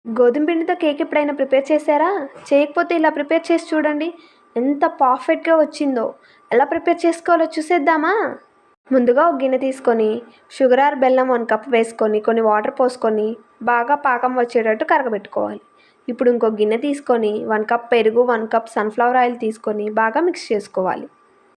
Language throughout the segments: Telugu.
గోధుమ పిండితో కేక్ ఎప్పుడైనా ప్రిపేర్ చేశారా? చేయకపోతే ఇలా ప్రిపేర్ చేసి చూడండి. ఎంత పర్ఫెక్ట్‌గా వచ్చిందో. ఎలా ప్రిపేర్ చేసుకోవాలో చూసేద్దామా? ముందుగా ఒక గిన్నె తీసుకొని షుగర్ ఆర్ బెల్లం 1 కప్ వేసుకొని కొన్ని వాటర్ పోసుకొని బాగా పాకం వచ్చేటట్టు కరగబెట్టుకోవాలి. ఇప్పుడు ఇంకో గిన్నె తీసుకొని 1 కప్ పెరుగు, 1 కప్ సన్‌ఫ్లవర్ ఆయిల్ తీసుకొని బాగా మిక్స్ చేసుకోవాలి.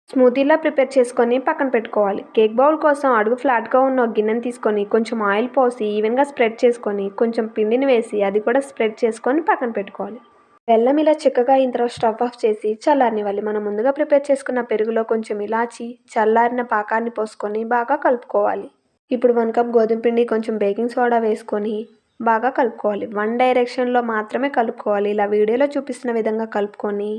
స్మూతీలా ప్రిపేర్ చేసుకొని పక్కన పెట్టుకోవాలి. కేక్ బౌల్ కోసం అడుగు ఫ్లాట్‌గా ఉన్న ఒక గిన్నెని తీసుకొని కొంచెం ఆయిల్ పోసి ఈవెన్‌గా స్ప్రెడ్ చేసుకొని కొంచెం పిండిని వేసి అది కూడా స్ప్రెడ్ చేసుకొని పక్కన పెట్టుకోవాలి. బెల్లం ఇలా చిక్కగా అయిన తర్వాత స్టవ్ ఆఫ్ చేసి చల్లారనివ్వాలి. మనం ముందుగా ప్రిపేర్ చేసుకున్న పెరుగులో కొంచెం ఇలాచి, చల్లారిన పాకాన్ని పోసుకొని బాగా కలుపుకోవాలి. ఇప్పుడు 1 కప్ గోధుమ పిండి, కొంచెం బేకింగ్ సోడా వేసుకొని బాగా కలుపుకోవాలి. వన్ డైరెక్షన్‌లో మాత్రమే కలుపుకోవాలి. ఇలా వీడియోలో చూపిస్తున్న విధంగా కలుపుకొని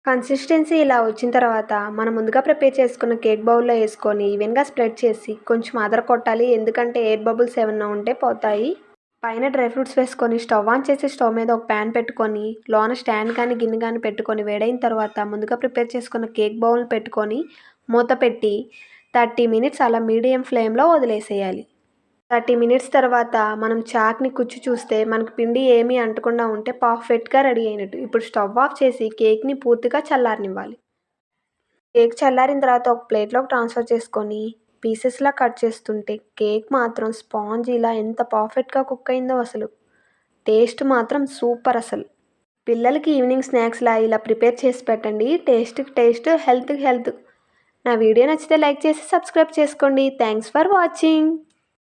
కన్సిస్టెన్సీ ఇలా వచ్చిన తర్వాత మనం ముందుగా ప్రిపేర్ చేసుకున్న కేక్ బౌల్లో వేసుకొని ఈవెన్‌గా స్ప్రెడ్ చేసి కొంచెం అదరకొట్టాలి. ఎందుకంటే ఎయిర్ బబుల్స్ ఏమన్నా ఉంటే పోతాయి. పైన డ్రై ఫ్రూట్స్ వేసుకొని స్టవ్ ఆన్ చేసి స్టవ్ మీద ఒక ప్యాన్ పెట్టుకొని లోన స్టాండ్ కానీ గిన్నె కానీ పెట్టుకొని వేడైన తర్వాత ముందుగా ప్రిపేర్ చేసుకున్న కేక్ బౌల్ పెట్టుకొని మూత పెట్టి 30 మినిట్స్ అలా మీడియం ఫ్లేమ్లో వదిలేసేయాలి. 30 మినిట్స్ తర్వాత మనం చాక్ని కుచ్చి చూస్తే మనకు పిండి ఏమీ అంటకుండా ఉంటే పర్ఫెక్ట్గా రెడీ అయినట్టు. ఇప్పుడు స్టవ్ ఆఫ్ చేసి కేక్ని పూర్తిగా చల్లారనివ్వాలి. కేక్ చల్లారిన తర్వాత ఒక ప్లేట్లోకి ట్రాన్స్ఫర్ చేసుకొని పీసెస్లా కట్ చేస్తుంటే కేక్ మాత్రం స్పాంజ్ ఇలా ఎంత పర్ఫెక్ట్గా కుక్ అయిందో అసలు. టేస్ట్ మాత్రం సూపర్ అసలు. పిల్లలకి ఈవినింగ్ స్నాక్స్లా ఇలా ప్రిపేర్ చేసి పెట్టండి. టేస్ట్కి టేస్ట్, హెల్త్కి హెల్త్. నా వీడియో నచ్చితే లైక్ చేసి సబ్స్క్రైబ్ చేసుకోండి. Thanks for watching.